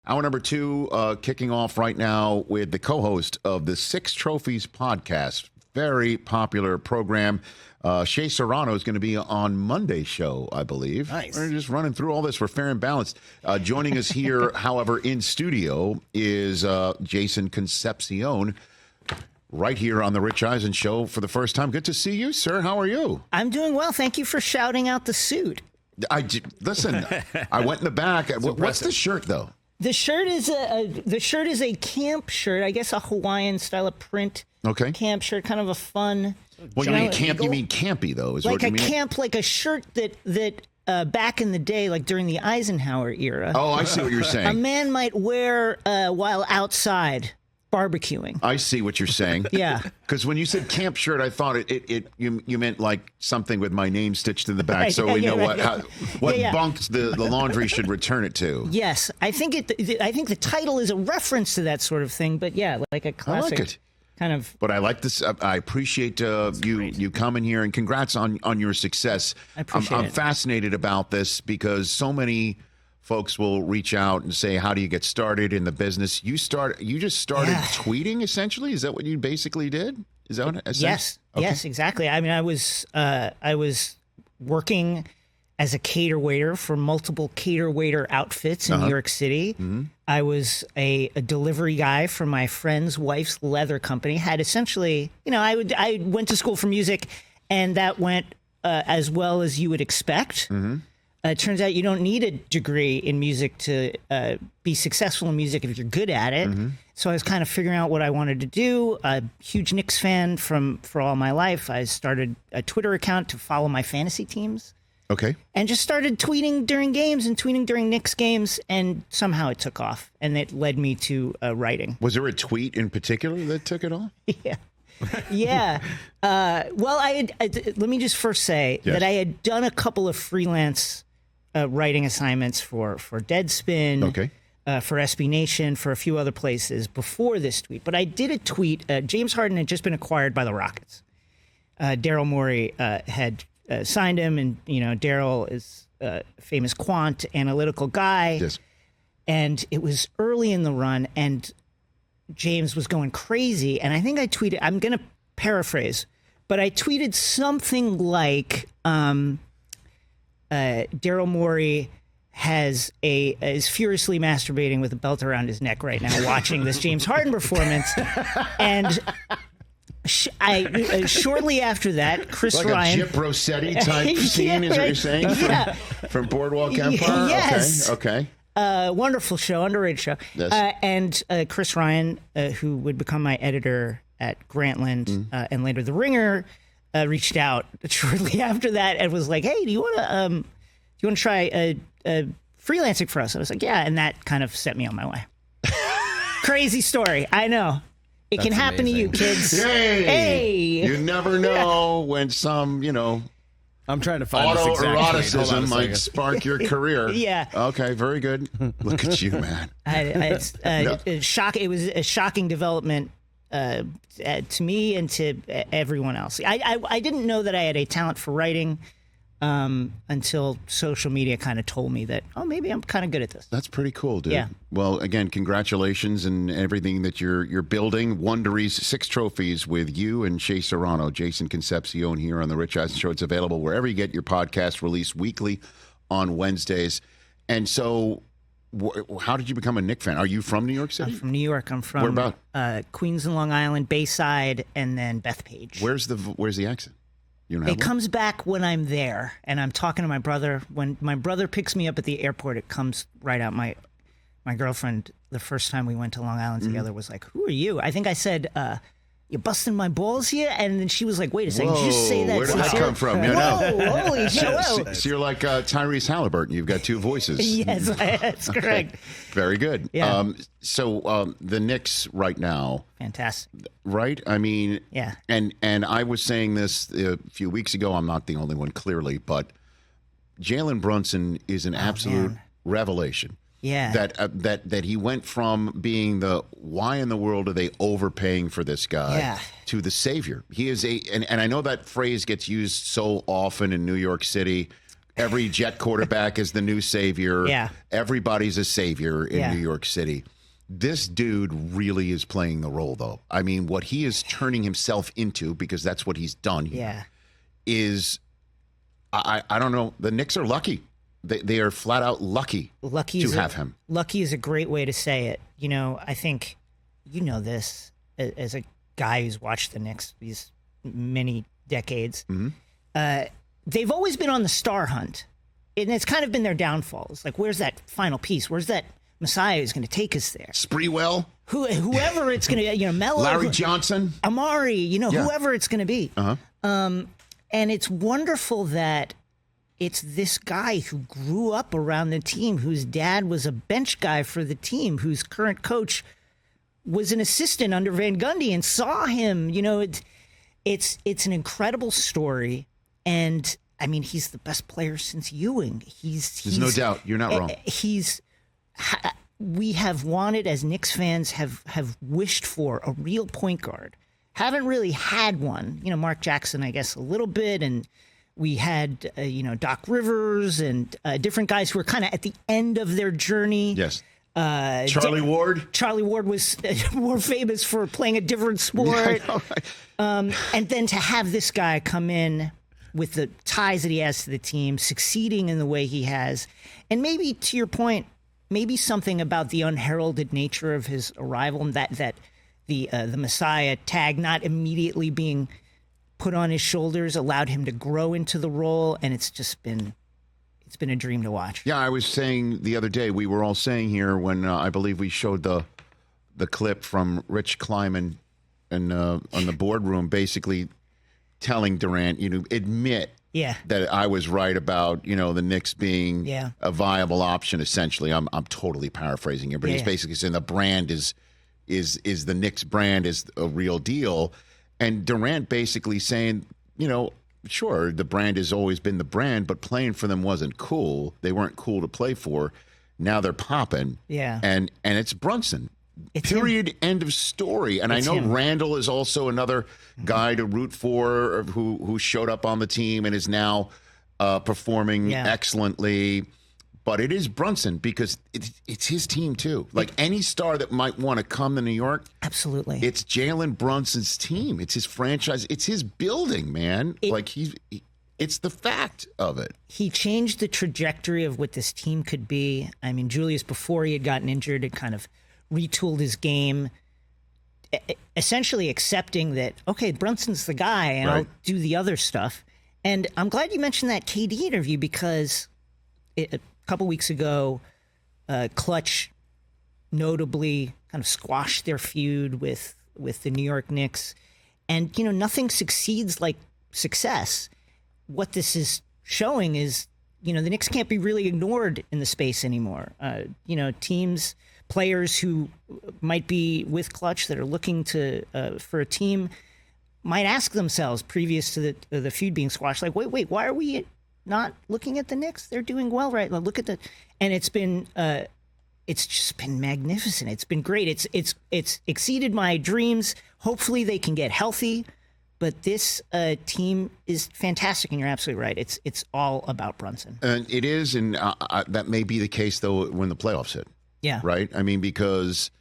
Hour number 2 kicking off right now with the co-host of the Six Trophies podcast. Very popular program. Shea Serrano is going to be on Monday's show, I believe. Nice. We're just running through all this. We're fair and balanced. Joining us here, however, in studio is Jason Concepcion, right here on the Rich Eisen Show for the first time. Good to see you, sir. How are you? I'm doing well. Thank you for shouting out the suit. Listen, I went in the back. What's the shirt, though? The shirt is a camp shirt. I guess a Hawaiian style of print. Okay. Camp shirt, kind of a fun. Well, you mean camp? You mean campy though? Is like what you a mean? camp, like a shirt that back in the day, like during the Eisenhower era. Oh, I see what you're saying. A man might wear while outside barbecuing. I see what you're saying. Yeah. Because when you said camp shirt, I thought you meant like something with my name stitched in the back, Right, so we know right. what bunk the laundry should return it to. Yes, I think the title is a reference to that sort of thing, but yeah, like a classic. I like it. Kind of. But I like this. I appreciate you coming here, and congrats on your success. I appreciate I'm it. fascinated about this because so many folks will reach out and say, "How do you get started in the business?" You just started tweeting, essentially. Is that what you basically did? Is that what? Yes. Okay. Yes, exactly. I mean, I was working as a cater waiter for multiple cater waiter outfits in New York City. Mm-hmm. I was a delivery guy for my friend's wife's leather company. Had essentially, I went to school for music, and that went as well as you would expect. Mm-hmm. It turns out you don't need a degree in music to be successful in music if you're good at it. Mm-hmm. So I was kind of figuring out what I wanted to do. A huge Knicks fan for all my life. I started a Twitter account to follow my fantasy teams. Okay. And just started tweeting during games and tweeting during Knicks games, and somehow it took off, and it led me to writing. Was there a tweet in particular that took it off? Yeah. Yeah. Well, let me just first say that I had done a couple of freelance writing assignments for Deadspin, okay, for SB Nation, for a few other places before this tweet. But I did a tweet. James Harden had just been acquired by the Rockets. Daryl Morey had signed him, and Daryl is a famous quant analytical guy. Yes. And it was early in the run, and James was going crazy. And I think I tweeted, I'm going to paraphrase, but I tweeted something like Daryl Morey is furiously masturbating with a belt around his neck right now, watching this James Harden performance. And shortly after that, Chris like Ryan, a Chip Rossetti type scene, is what you're saying? From Boardwalk Empire? Yes. Okay. Wonderful show, underrated show. Yes. And Chris Ryan, who would become my editor at Grantland and later The Ringer, reached out shortly after that and was like, "Hey, do you want to try freelancing for us?" I was like, "Yeah," and that kind of set me on my way. Crazy story, I know. It can happen to you, kids. Hey! You never know when some, I'm trying to find this exact autoeroticism might spark your career. Yeah. Okay, very good. Look at you, man. It was a shocking development to me and to everyone else. I didn't know that I had a talent for writing until social media kind of told me that, maybe I'm kind of good at this. That's pretty cool, dude. Yeah. Well, again, congratulations and everything that you're building. Wondery's 6 trophies with you and Shea Serrano, Jason Concepcion here on the Rich Eisen Show. It's available wherever you get your podcast, released weekly on Wednesdays. And so, how did you become a Knicks fan? Are you from New York City? I'm from New York. I'm from Where about? Queens and Long Island, Bayside, and then Bethpage. Where's the accent? You don't have It comes back when I'm there, and I'm talking to my brother. When my brother picks me up at the airport, it comes right out. My girlfriend, the first time we went to Long Island together, was like, "Who are you?" I think I said, "You busting my balls here?" And then she was like, "Wait a second, did you say that?" Where did that come from? Whoa, holy shit! So you're like Tyrese Halliburton. You've got 2 voices. Yes, that's correct. Very good. Yeah. So the Knicks right now, Fantastic. right? I mean, Yeah. And I was saying this a few weeks ago. I'm not the only one, clearly, but Jalen Brunson is an absolute revelation. Yeah. That he went from being the why in the world are they overpaying for this guy to the savior. He is and I know that phrase gets used so often in New York City. every Jet quarterback is the new savior. Yeah. Everybody's a savior in New York City. This dude really is playing the role, though. I mean, what he is turning himself into, because that's what he's done here, is, I don't know, the Knicks are lucky. They are flat out lucky to have him. Lucky is a great way to say it. You know, I think you know this as a guy who's watched the Knicks these many decades. They've always been on the star hunt, and it's kind of been their downfall. It's like, where's that final piece? Where's that Messiah who's going to take us there? Spreewell? Whoever it's going to, Melo. Larry Johnson? Amari, whoever it's going to be. And it's wonderful that it's this guy who grew up around the team, whose dad was a bench guy for the team, whose current coach was an assistant under Van Gundy and saw him. It's an incredible story. And I mean, he's the best player since Ewing. There's no doubt. You're not wrong. We have wanted, as Knicks fans, have wished for a real point guard. Haven't really had one. Mark Jackson, I guess, a little bit. And we had, Doc Rivers and different guys who were kind of at the end of their journey. Yes. Charlie Ward. Charlie Ward was more famous for playing a different sport. Yeah, and then to have this guy come in with the ties that he has to the team, succeeding in the way he has, and maybe, to your point, maybe something about the unheralded nature of his arrival, and that the Messiah tag not immediately being put on his shoulders allowed him to grow into the role, and it's been a dream to watch. Yeah, I was saying the other day, we were all saying here when I believe we showed the clip from Rich Kleiman and on the boardroom, basically telling Durant, admit that I was right about, the Knicks being a viable option. Essentially, I'm totally paraphrasing here, but he's basically saying the brand is the Knicks brand is a real deal, and Durant basically saying, sure, the brand has always been the brand, but playing for them wasn't cool. They weren't cool to play for. Now they're popping. Yeah, and it's Brunson. Period. End of story. And I know Randall is also another guy to root for who showed up on the team and is now performing excellently. But it is Brunson because it's his team too. Like any star that might want to come to New York. Absolutely. It's Jalen Brunson's team. It's his franchise. It's his building, man. It's the fact of it. He changed the trajectory of what this team could be. I mean, Julius, before he had gotten injured, had kind of retooled his game, essentially accepting that, okay, Brunson's the guy and I'll do the other stuff. And I'm glad you mentioned that KD interview because a couple weeks ago, Clutch notably kind of squashed their feud with the New York Knicks. And, nothing succeeds like success. What this is showing is, the Knicks can't be really ignored in the space anymore. Players who might be with Clutch that are looking for a team might ask themselves, previous to the feud being squashed, like, wait, why are we not looking at the Knicks? They're doing well, right? Look at and it's just been magnificent. It's been great. It's exceeded my dreams. Hopefully they can get healthy, but this team is fantastic, and you're absolutely right. It's all about Brunson. And it is, and that may be the case though when the playoffs hit. Yeah. Right? I mean, because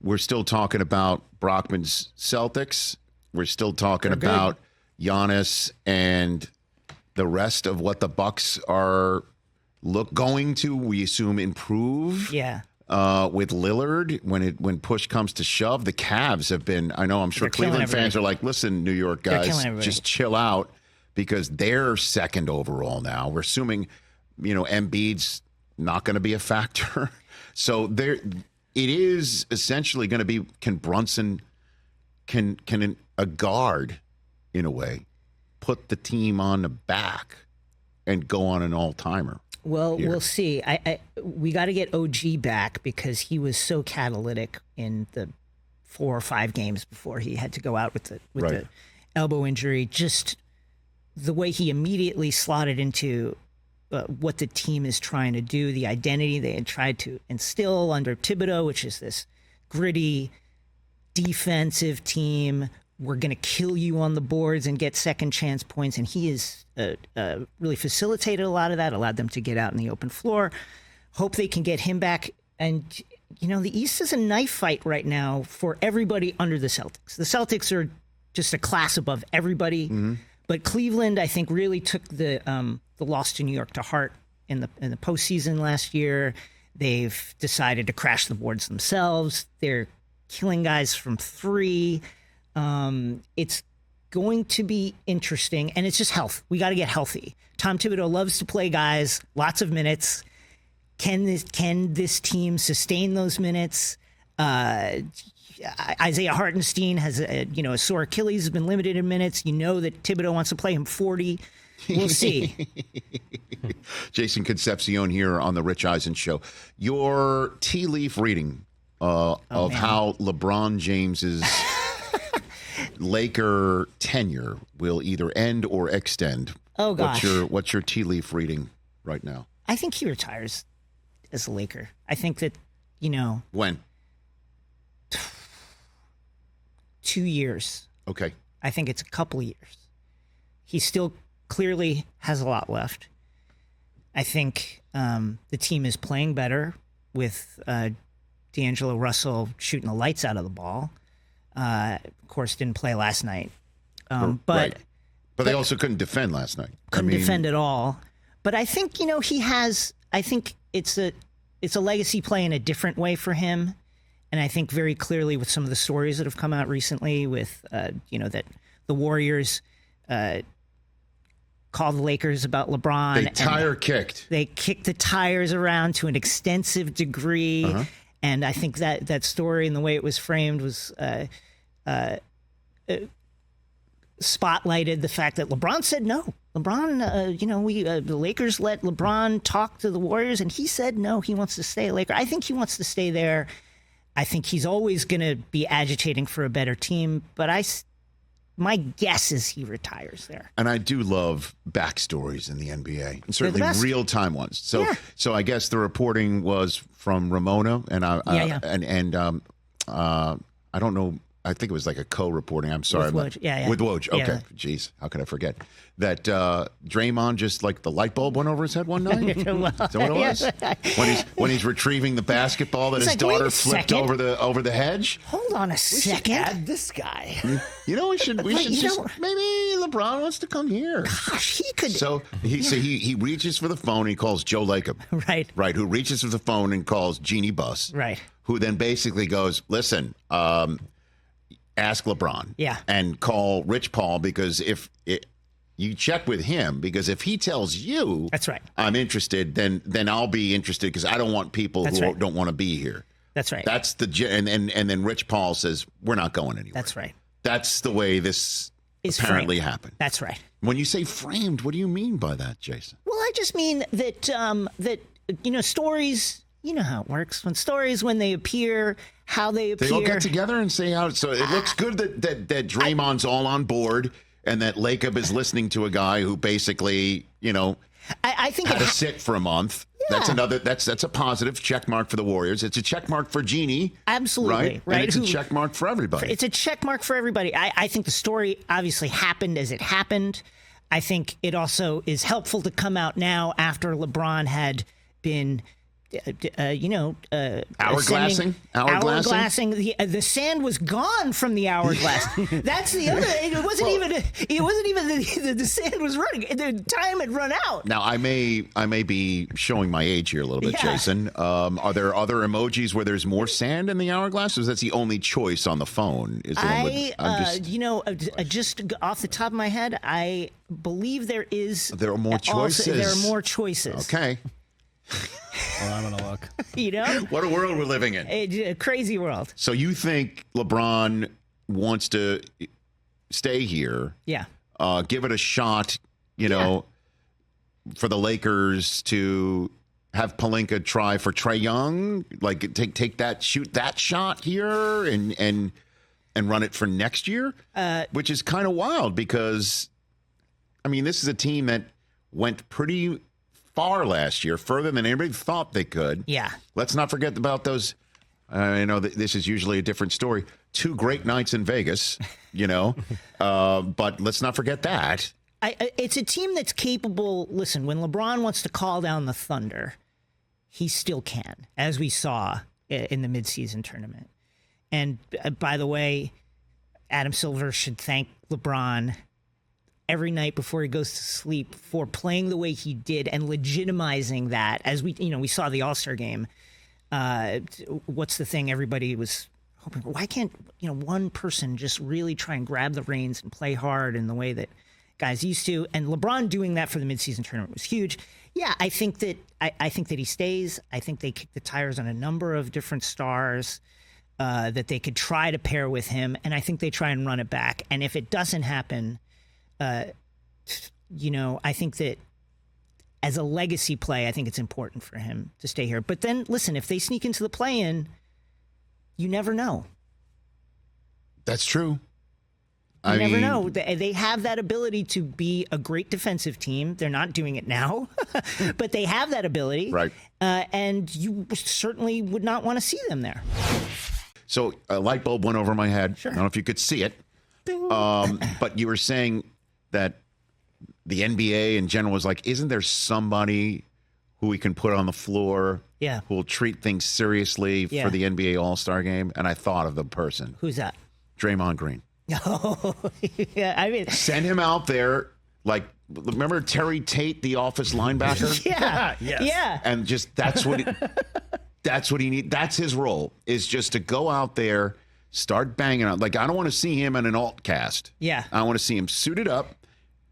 we're still talking about Brockman's Celtics. We're still talking about Giannis and the rest of what the Bucks are going to, we assume, improve. Yeah. With Lillard, when push comes to shove, the Cavs have been, I'm sure Cleveland fans are like, listen, New York guys, just chill out because they're second overall now. We're assuming, Embiid's not going to be a factor. So it is essentially going to be, can Brunson, can a guard, in a way, put the team on the back and go on an all-timer? Well, we'll see. We got to get OG back because he was so catalytic in the 4 or 5 games before he had to go out with the elbow injury. Just the way he immediately slotted into what the team is trying to do, the identity they had tried to instill under Thibodeau, which is this gritty defensive team, we're going to kill you on the boards and get second chance points. And he has really facilitated a lot of that, allowed them to get out in the open floor. Hope they can get him back. And, the East is a knife fight right now for everybody under the Celtics. The Celtics are just a class above everybody. Mm-hmm. But Cleveland, I think, really took the loss to New York to heart in the postseason last year. They've decided to crash the boards themselves. They're killing guys from three. It's going to be interesting, and it's just health. We got to get healthy. Tom Thibodeau loves to play guys, lots of minutes. Can this team sustain those minutes? Isaiah Hartenstein has a sore Achilles, has been limited in minutes. That Thibodeau wants to play him 40. We'll see. Jason Concepcion here on the Rich Eisen Show. Your tea leaf reading of how LeBron James's Laker tenure will either end or extend. Oh gosh, what's your tea leaf reading right now? I think he retires as a Laker. I think that when 2 years. Okay. I think it's a couple of years. He still clearly has a lot left. I think the team is playing better with D'Angelo Russell shooting the lights out of the ball. Of course, didn't play last night. But they also couldn't defend last night. Couldn't defend at all. But I think he has. I think it's a legacy play in a different way for him. And I think very clearly with some of the stories that have come out recently with, that the Warriors called the Lakers about LeBron. Kicked. They kicked the tires around to an extensive degree. Uh-huh. And I think that story and the way it was framed was spotlighted the fact that LeBron said no. LeBron, the Lakers let LeBron talk to the Warriors, and he said no, he wants to stay a Laker. I think he wants to stay there. I think he's always going to be agitating for a better team, but my guess is he retires there. And I do love backstories in the NBA, and certainly real-time ones. So I guess the reporting was from Ramona, and I don't know. I think it was like a co-reporting. I'm sorry. With Woj. With Woj. Okay. Jeez. How could I forget? That Draymond just like the light bulb went over his head one night? Is that what it was? When he's retrieving the basketball that his daughter flipped over the hedge? Hold on a second. Add this guy. We should maybe LeBron wants to come here. Gosh, he could. So he reaches for the phone. He calls Joe Lacob. Right. Who reaches for the phone and calls Jeannie Buss. Right. Who then basically goes, listen, ask LeBron. Yeah. And call Rich Paul, because you check with him, because if he tells you, that's right, I'm interested, then I'll be interested, because I don't want people don't want to be here. That's right. That's and then Rich Paul says, we're not going anywhere. That's right. That's the way this apparently happened. That's right. When you say framed, what do you mean by that, Jason? Well, I just mean that stories. You know how it works. When they appear, how they appear. They all get together and say how. So it looks good that Draymond's all on board, and that Lacob is listening to a guy who basically, I think had to sit for a month. Yeah. That's a positive check mark for the Warriors. It's a check mark for Jeannie. Absolutely. Right. And it's a check mark for everybody. It's a check mark for everybody. I think the story obviously happened as it happened. I think it also is helpful to come out now after LeBron had been hourglassing. The sand was gone from the hourglass. That's the other. It wasn't even the sand was running. The time had run out. Now I may be showing my age here a little bit, Jason. Are there other emojis where there's more sand in the hourglass? Or is that the only choice on the phone? Just off the top of my head, I believe there is. There are more choices. There are more choices. Okay. Well, I'm gonna look. What a world we're living in. A crazy world. So you think LeBron wants to stay here? Yeah. Give it a shot. For the Lakers to have Pelinka try for Trae Young, like shoot that shot here, and run it for next year, which is kind of wild, because, this is a team that went pretty far last year, further than anybody thought they could. Yeah. Let's not forget about those I know that this is usually a different story. 2 great nights in Vegas, but let's not forget that. It's a team that's capable. Listen, when LeBron wants to call down the thunder, he still can, as we saw in the midseason tournament. And by the way, Adam Silver should thank LeBron every night before he goes to sleep for playing the way he did and legitimizing that. As we saw the All-Star game. What's the thing everybody was hoping for? Why can't one person just really try and grab the reins and play hard in the way that guys used to? And LeBron doing that for the midseason tournament was huge. Yeah, I think that he stays. I think they kick the tires on a number of different stars that they could try to pair with him, and I think they try and run it back. And if it doesn't happen, I think that as a legacy play, I think it's important for him to stay here. But then, listen, if they sneak into the play-in, you never know. That's true. You never know. They have that ability to be a great defensive team. They're not doing it now, but they have that ability. Right. And you certainly would not want to see them there. So a light bulb went over my head. Sure. I don't know if you could see it. But you were saying that the NBA in general is like, isn't there somebody who we can put on the floor who will treat things seriously for the NBA All-Star game? And I thought of the person. Who's that? Draymond Green. Oh, yeah. I mean, send him out there. Like, remember Terry Tate, the Office linebacker? Yeah. Yes. Yeah. And just that's what he needs. That's his role, is just to go out there, start banging out. Like, I don't want to see him in an alt cast. Yeah. I want to see him suited up,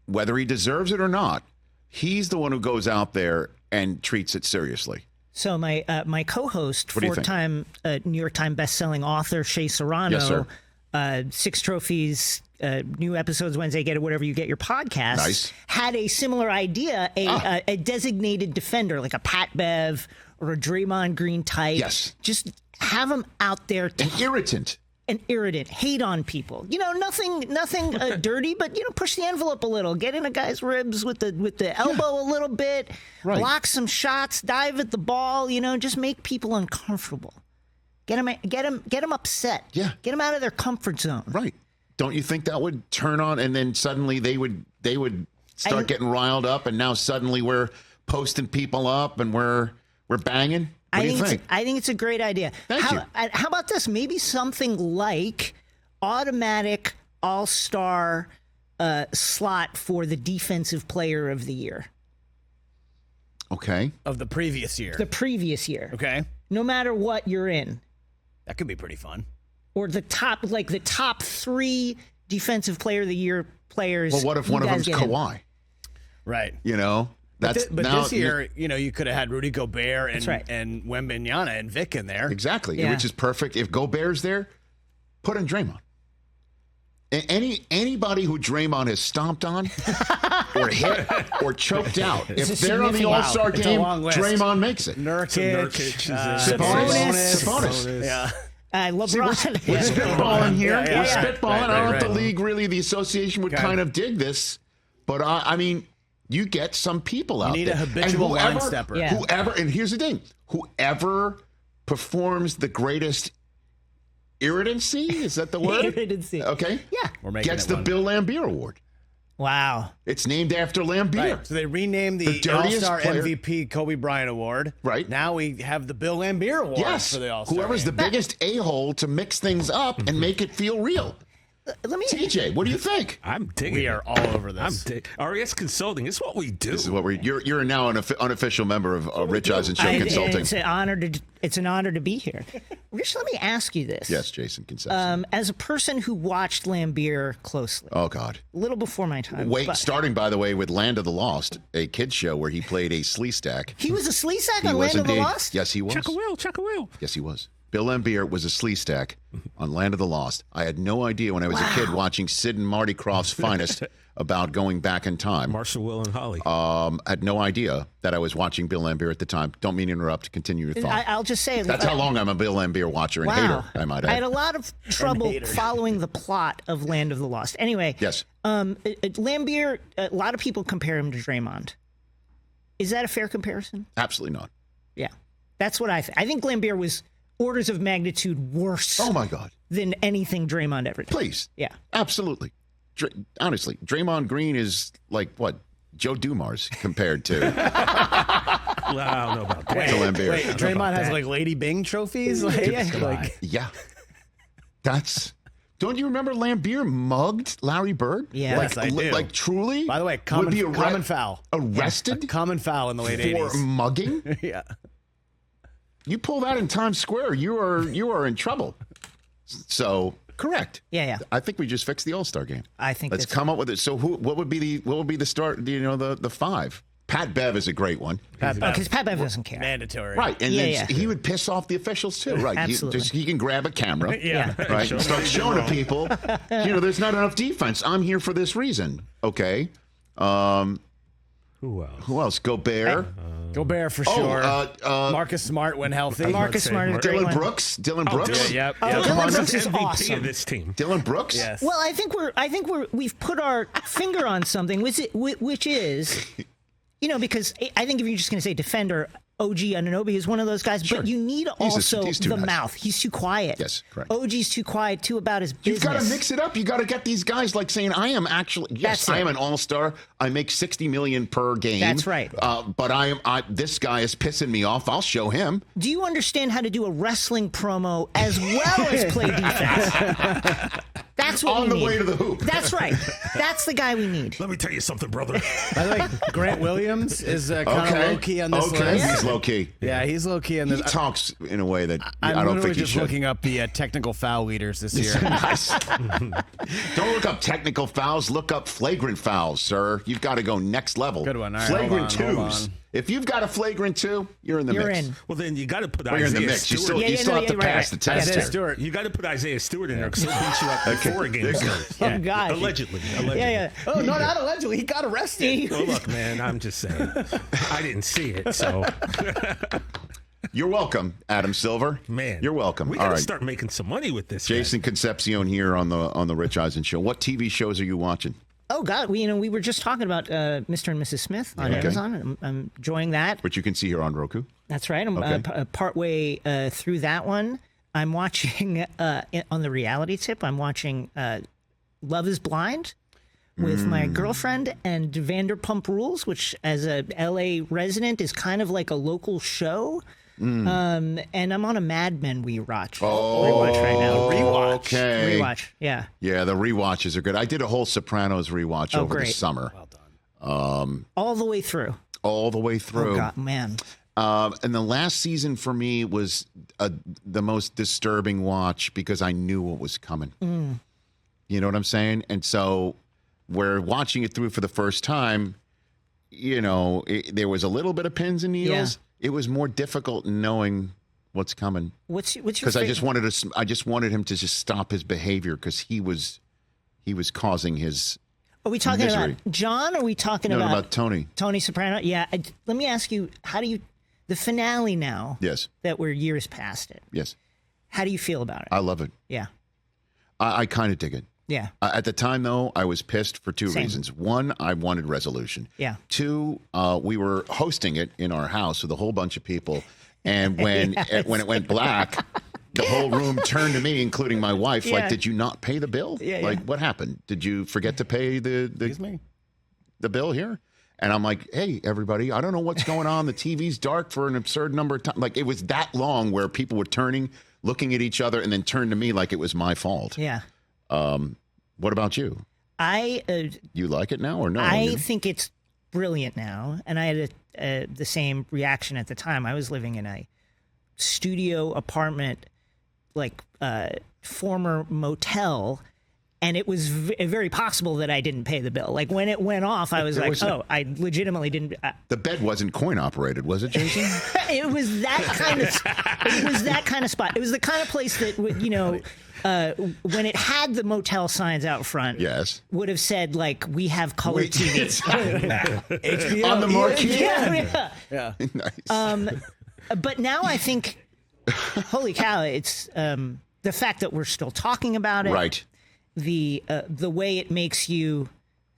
whether he deserves it or not. He's the one who goes out there and treats it seriously. So my co-host, four-time New York Times best-selling author Shea Serrano, yes, sir. 6 trophies, new episodes Wednesday, get it wherever you get your podcasts. Nice. Had a similar idea, a designated defender, like a Pat Bev or a Draymond Green type. Yes. Just have him out there. An irritant. An irritant, hate on people. Nothing dirty, but push the envelope a little. Get in a guy's ribs with the elbow a little bit. Right. Block some shots. Dive at the ball. Just make people uncomfortable. Get them upset. Yeah. Get them out of their comfort zone. Right. Don't you think that would turn on, and then suddenly they would start getting riled up, and now suddenly we're posting people up and we're banging? What do you think? I think it's a great idea. Thank you. How about this? Maybe something like automatic all-star slot for the defensive player of the year. Okay. Of the previous year. The previous year. Okay. No matter what you're in. That could be pretty fun. Or the top 3 defensive player of the year players. Well, what if one of them's Kawhi? Right. But this year, you could have had Rudy Gobert and Wembanyama and Vic in there. Exactly, Yeah. which is perfect. If Gobert's there, put in Draymond. Anybody who Draymond has stomped on or hit or choked out, if they're on the All-Star game, Draymond makes it. Nurkic. Sabonis. Yeah. LeBron. We're spitballing here. Yeah. We're spitballing. Right, I don't know if right. the league really, the association would kind of dig this, but I mean, you get some people out there. You need a habitual line stepper. Yeah. Whoever, and here's the thing, whoever performs the greatest irritancy, is that the word? Irritancy. Okay. Yeah. We're making Gets it the one. Bill Laimbeer Award. Wow. It's named after Laimbeer. Right. So they renamed the dirtiest All-Star player. MVP Kobe Bryant Award. Right. Now we have the Bill Laimbeer Award for the All-Star Whoever's game. the biggest a-hole to mix things up and make it feel real. Let me. TJ, what do you think? I'm digging. We are all over this. RES Consulting. It's what we do. This is what you're now an unofficial member of Rich Eisen Show Consulting. It's an honor to be here. Rich, let me ask you this. Yes, Jason Concepcion. As a person who watched Laimbeer closely, Oh God. a little before my time. Wait, but starting by the way with Land of the Lost, a kids show where he played a sleestack. he was a sleaze He on was Land of the indeed. Lost? Yes, he was. Chuck a wheel. Yes, he was. Bill Laimbeer was a sleestack on Land of the Lost. I had no idea when I was a kid watching Sid and Marty Krofft's Finest about going back in time. Marshall, Will, and Holly. I had no idea that I was watching Bill Laimbeer at the time. Don't mean to interrupt. Continue your thought. I'll just say That's how long I'm a Bill Laimbeer watcher and hater, I might I had add. a lot of trouble following the plot of Land of the Lost. Anyway, Yes. Laimbeer, a lot of people compare him to Draymond. Is that a fair comparison? Absolutely not. Yeah. That's what I think. I think Laimbeer was orders of magnitude worse. Oh, my God. Than anything Draymond ever did. Please. Yeah. Absolutely. Honestly, Draymond Green is like, what, Joe Dumars compared to Well, I don't know about that. Wait, Draymond has like Lady Bing trophies? Yeah. Don't you remember Lambeer mugged Larry Bird? Yeah. Yes, I do. Like truly? By the way, common foul. Arrested? A common foul in the late 80s. For mugging? Yeah. You pull that in Times Square, you are in trouble. So correct. Yeah. I think we just fixed the All-Star game. I think let's come up with it. So what would be the start? The five? Pat Bev is a great one. Because Pat Bev doesn't care. Mandatory. Right, and he would piss off the officials too. Right, Absolutely. He can grab a camera. Yeah. Right, and start showing to people. There's not enough defense. I'm here for this reason. Okay. Who else? Who else? Gobert. Gobert for sure. Marcus Smart when healthy. Marcus Smart is a great Dylan one. Brooks. Dylan Brooks. Yep. Dylan Brooks is MVP awesome. of this team. Dylan Brooks. Yes. Well, I think we've put our finger on something, which is, because I think if you're just going to say defender, OG Anunoby is one of those guys, Sure. but you need He's too the nice. mouth. He's too quiet. Yes, correct. OG's too quiet, too about his business. You've got to mix it up. You got to get these guys like saying, "I am actually That's I am it. an all-star. I make $60 million per game. That's right. But this guy is pissing me off. I'll show him." Do you understand how to do a wrestling promo as well as play defense? That's what On we the need. way to the hoop. That's right. That's the guy we need. Let me tell you something, brother. By the way, Grant Williams is kind of low-key on this list. He's low-key. Yeah, he's low-key on He this. talks in a way that I I'm don't literally think he just should. looking up the technical foul leaders this year. Nice. Don't look up technical fouls. Look up flagrant fouls, sir. You've got to go next level. Good one. All right, Flagrant hold on. twos. If you've got a flagrant two, you're in the You're mix. in. Well, then you got to put Well, you're in the Isaiah mix. You Stewart. still have to pass the test. Isaiah here. Stewart. You got to put Isaiah Stewart in there because he'll beat you up before a game starts. Oh, God. Allegedly. Yeah. Oh, no, not allegedly. He got arrested. Well, look, man, I'm just saying. I didn't see it, so. You're welcome, Adam Silver. Man. You're welcome. We All got to right. start making some money with this. Jason Concepcion here on the Rich Eisen Show. What TV shows are you watching? Oh God, we were just talking about Mr. and Mrs. Smith on Okay. Amazon. And I'm enjoying that. Which you can see here on Roku. That's right. I'm Okay. partway through that one. I'm watching on the reality tip. I'm watching Love Is Blind with my girlfriend and Vanderpump Rules, which as a LA resident is kind of like a local show. And I'm on a Mad Men rewatch right now. Okay. Rewatch. Yeah. Yeah, the rewatches are good. I did a whole Sopranos rewatch over the great. summer. Well done. All the way through. All the way through. Oh God, man. And the last season for me was the most disturbing watch because I knew what was coming. You know what I'm saying? And so we're watching it through for the first time. There was a little bit of pins and needles. Yeah. It was more difficult knowing what's coming. What's your Because I favorite? just wanted him to just stop his behavior because he was causing his. Are we talking misery. about John? Or are we talking No, about about Tony. Tony Soprano? Yeah. Let me ask you, the finale now Yes, that we're years past it, yes, how do you feel about it? I love it. Yeah. I kind of dig it. Yeah. At the time, though, I was pissed for two Same. reasons. One, I wanted resolution. Yeah. Two, we were hosting it in our house with a whole bunch of people, and when when it went black, the whole room turned to me, including my wife. Yeah. Like, did you not pay the bill? Yeah, Like, yeah. what happened? Did you forget to pay Excuse me. the bill here? And I'm like, hey, everybody, I don't know what's going on. The TV's dark for an absurd number of times. Like, it was that long where people were turning, looking at each other, and then turned to me like it was my fault. Yeah. What about you? You like it now or no? I think it's brilliant now. And I had the same reaction at the time. I was living in a studio apartment, like former motel. And it was very possible that I didn't pay the bill. Like when it went off, I was like, "Oh, I legitimately didn't." The bed wasn't coin operated, was it, Jason? It was that kind of. It was that kind of spot. It was the kind of place that when it had the motel signs out front, Yes. would have said like, "We have color TV." HBO. On the marquee? Yeah. Yeah. But now I think, holy cow! It's the fact that we're still talking about it. Right. The way it makes you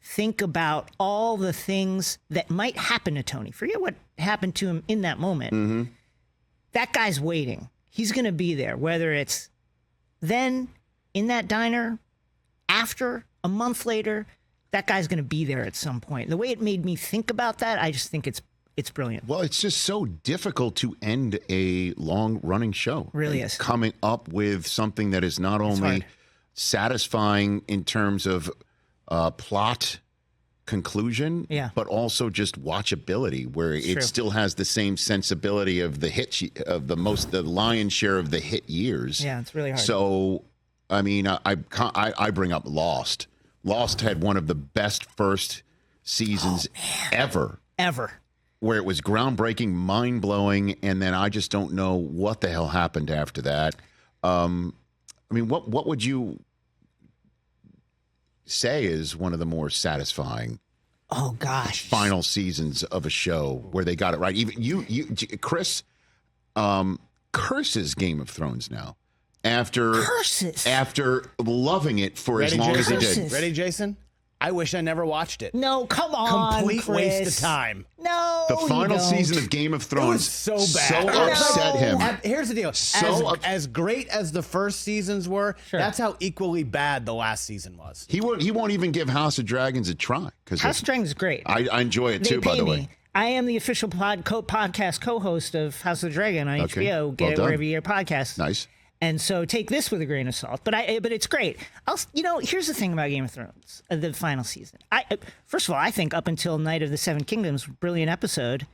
think about all the things that might happen to Tony. Forget what happened to him in that moment. Mm-hmm. That guy's waiting, he's going to be there, whether it's then in that diner, after, a month later, that guy's going to be there at some point. The way it made me think about that, I just think it's brilliant. Well, it's just so difficult to end a long-running show. Really is. Coming up with something that is not only satisfying in terms of plot conclusion, but also just watchability, where it still has the same sensibility of the hit of the lion's share of the hit years. Yeah, it's really hard. So, I mean, I bring up Lost. Lost had one of the best first seasons ever. Where it was groundbreaking, mind-blowing, and then I just don't know what the hell happened after that. I mean, what would you say is one of the more satisfying final seasons of a show where they got it right? Even Chris curses Game of Thrones now after loving it for as long as he did. Ready, Jason? I wish I never watched it. No, come on, Complete Chris. waste of time. No, the final season of Game of Thrones so bad. so upset him. Here's the deal. As great as the first seasons were, that's how equally bad the last season was. He won't even give House of Dragons a try. House of Dragons is great. I enjoy it too, by the way. I am the official podcast co-host of House of the Dragon on HBO. Get it wherever you get podcasts. Nice. And so take this with a grain of salt, but it's great. Here's the thing about Game of Thrones, the final season. First of all, I think up until Night of the Seven Kingdoms, brilliant episode,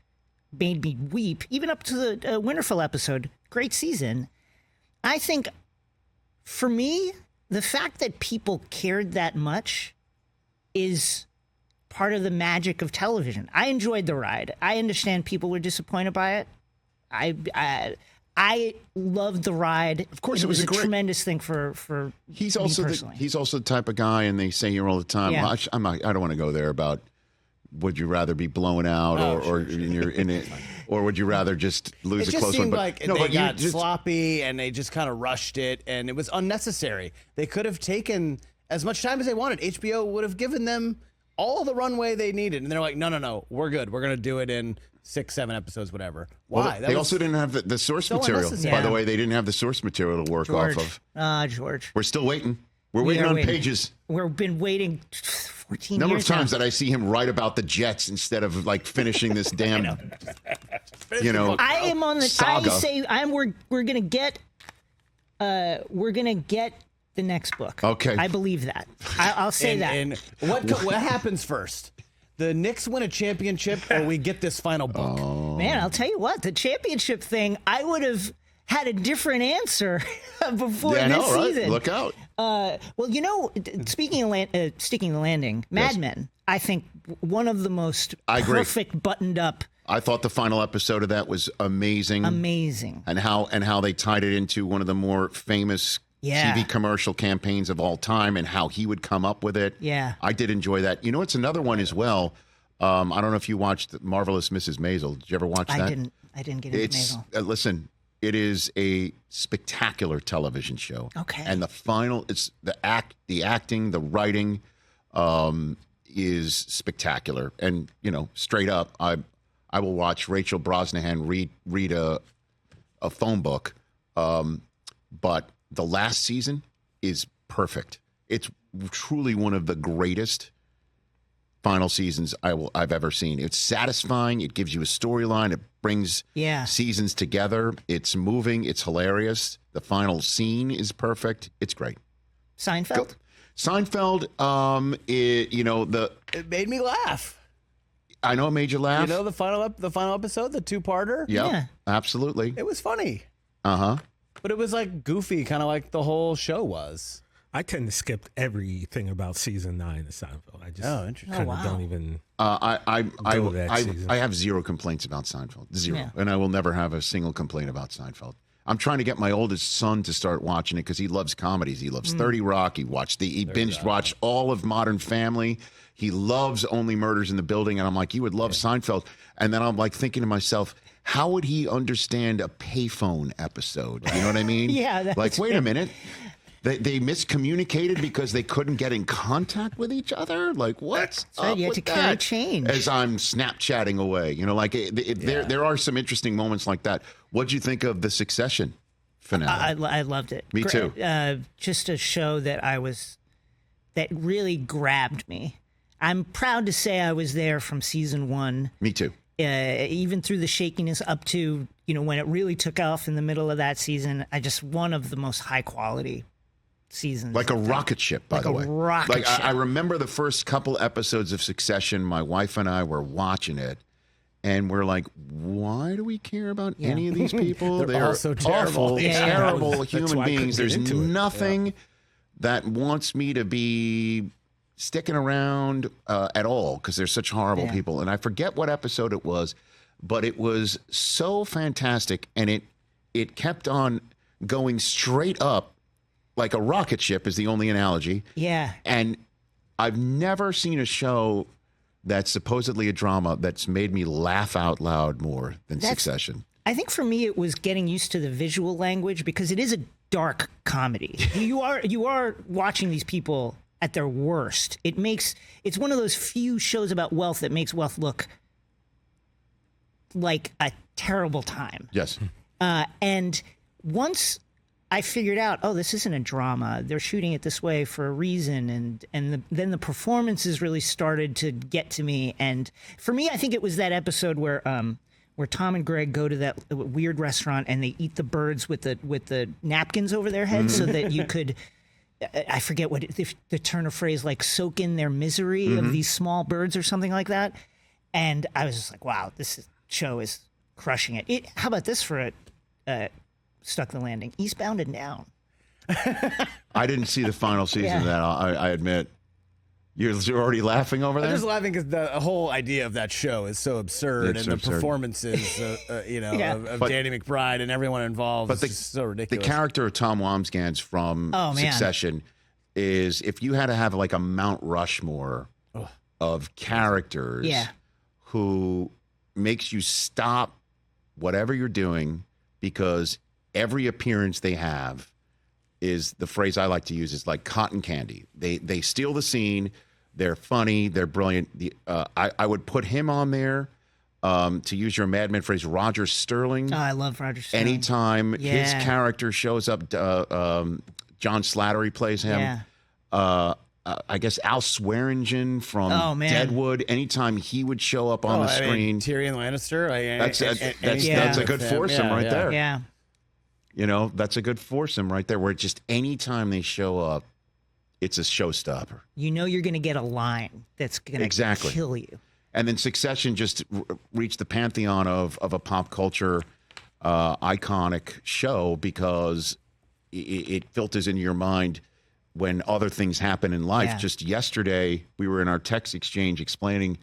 made me weep. Even up to the Winterfell episode, great season. I think, for me, the fact that people cared that much is part of the magic of television. I enjoyed the ride. I understand people were disappointed by it. I loved the ride. Of course, it was a tremendous thing for he's me also personally. He's also the type of guy, and they say here all the time. Yeah. Well, I don't want to go there about would you rather be blown out or you're in it, or would you rather just lose a close one? It just seemed like they got sloppy and they just kind of rushed it, and it was unnecessary. They could have taken as much time as they wanted. HBO would have given them all the runway they needed, and they're like, no, we're good. We're gonna do it in 6-7 episodes, whatever. Why? Well, they also didn't have the source material. By the way, they didn't have the source material to work off of. George. We're still waiting. We're waiting on pages. We've been waiting 14 Number years of times now. that I see him write about the Jets instead of like finishing this damn, I am on the saga. We're gonna get the next book. Okay. I believe that. I'll say that. And what happens first? The Knicks win a championship, or we get this final book? Man, I'll tell you what, the championship thing, I would have had a different answer before this season. Right? Look out. Well, speaking of sticking the landing, Mad Men, I think one of the most perfect buttoned up. I thought the final episode of that was amazing. And how they tied it into one of the more famous TV commercial campaigns of all time, and how he would come up with it. Yeah. I did enjoy that. It's another one as well. I don't know if you watched Marvelous Mrs. Maisel. Did you ever watch that? I didn't get into Maisel. Listen, it is a spectacular television show. Okay. And it's the acting, the writing is spectacular. And, straight up, I will watch Rachel Brosnahan read a phone book. But the last season is perfect. It's truly one of the greatest final seasons I've ever seen. It's satisfying. It gives you a storyline. It brings seasons together. It's moving. It's hilarious. The final scene is perfect. It's great. Seinfeld? Seinfeld, it made me laugh. I know it made you laugh. The final episode, the two-parter? Yep, yeah, absolutely. It was funny. Uh-huh. But it was like goofy, kind of like the whole show was. I tend to skip everything about season 9 of Seinfeld. I just kind of don't even. I have zero complaints about Seinfeld, zero, and I will never have a single complaint about Seinfeld. I'm trying to get my oldest son to start watching it because he loves comedies. He loves 30 Rock. He binged watched all of Modern Family. He loves Only Murders in the Building, and I'm like, you would love Seinfeld. And then I'm like thinking to myself, how would he understand a payphone episode? You know what I mean? Yeah. Like, wait a minute. They miscommunicated because they couldn't get in contact with each other? Like, what's up you had with to that? change. As I'm Snapchatting away. There are some interesting moments like that. What'd you think of The Succession? finale. I loved it. Me too. Just a show that really grabbed me. I'm proud to say I was there from season 1. Me too. Even through the shakiness up to, when it really took off in the middle of that season. One of the most high quality seasons. Like a rocket ship, by the way. Rocket ship. I remember the first couple episodes of Succession, my wife and I were watching it, and we're like, why do we care about any of these people? They're all so terrible. Awful, terrible human why I beings. couldn't There's get into it. nothing that wants me to be sticking around at all because they're such horrible people. And I forget what episode it was, but it was so fantastic, and it kept on going straight up like a rocket ship is the only analogy. Yeah. And I've never seen a show that's supposedly a drama that's made me laugh out loud more than Succession. I think for me it was getting used to the visual language because it is a dark comedy. You are watching these people at their worst. It's one of those few shows about wealth that makes wealth look like a terrible time. Yes. And once I figured out, this isn't a drama. They're shooting it this way for a reason, then the performances really started to get to me. And for me, I think it was that episode where Tom and Greg go to that weird restaurant and they eat the birds with the napkins over their heads so that you could. I forget what the turn of phrase, like soak in their misery of these small birds or something like that. And I was just like, wow, show is crushing it. How about this for a Stuck the Landing? Eastbound and Down. I didn't see the final season of that, I admit. You're already laughing over there? I'm just laughing because the whole idea of that show is so absurd, It's and absurd. the performances, of Danny McBride and everyone involved is just so ridiculous. The character of Tom Wamsgans from Succession is, if you had to have like a Mount Rushmore of characters who makes you stop whatever you're doing because every appearance they have is, the phrase I like to use is like cotton candy. They steal the scene. They're funny. They're brilliant. I would put him on there. To use your Mad Men phrase, Roger Sterling. Oh, I love Roger Sterling. Anytime his character shows up, John Slattery plays him. Yeah. I guess Al Swearingen from Deadwood. Anytime he would show up on the screen, Tyrion Lannister. That's a good foursome right there. Yeah. That's a good foursome right there. Where just anytime they show up, it's a showstopper. You're going to get a line that's going to kill you. And then Succession just reached the pantheon of a pop culture iconic show because it filters into your mind when other things happen in life. Yeah. Just yesterday, we were in our text exchange explaining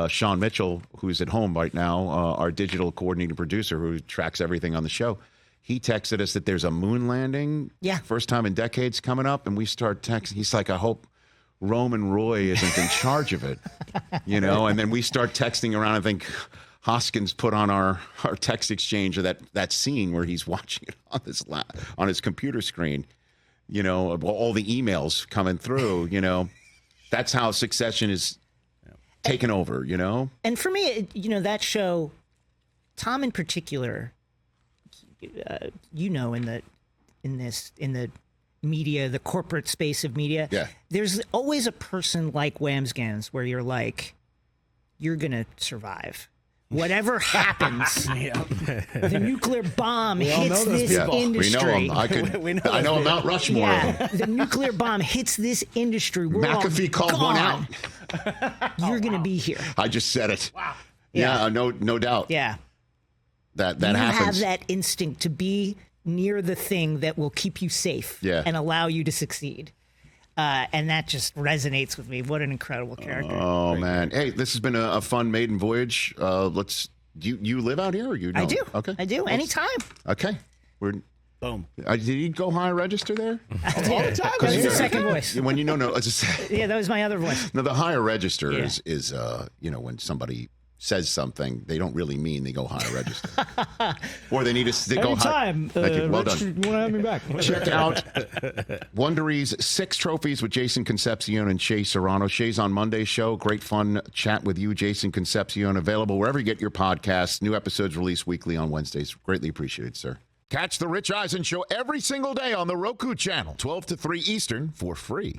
Sean Mitchell, who's at home right now, our digital coordinating producer who tracks everything on the show. He texted us that there's a moon landing, first time in decades, coming up, and we start texting. He's like, I hope Roman Roy isn't in charge of it, And then we start texting around. I think Hoskins put on our text exchange of that scene where he's watching it on his computer screen. All the emails coming through. That's how Succession is taken over. And for me, that show, Tom in particular. In the media, the corporate space of media, there's always a person like Wamsgans where you're like, you're gonna survive. Whatever happens, the nuclear bomb hits this industry. We know him. I know Mount Rushmore. Yeah, the nuclear bomb hits this industry. We're McAfee called gone. one out. You're gonna be here. I just said it. Wow. Yeah, no doubt. Yeah. That you happens. have that instinct to be near the thing that will keep you safe and allow you to succeed. And that just resonates with me. What an incredible character. Oh, man. Hey, this has been a fun maiden voyage. Do you live out here or you don't? I do. Okay. I do. Anytime. Okay. Boom. Did you go higher register there? All the time. That was the second voice. When let's just say. Yeah, that was my other voice. No, the higher register is when somebody says something, they don't really mean they go higher register. Or they need to go higher. Anytime. Thank you. Well Rich, done. you want to have me back? Check out Wondery's 6 trophies with Jason Concepcion and Shea Serrano. Shea's on Monday's show. Great fun chat with you, Jason Concepcion. Available wherever you get your podcasts. New episodes released weekly on Wednesdays. Greatly appreciated, sir. Catch the Rich Eisen Show every single day on the Roku channel, 12 to 3 Eastern, for free.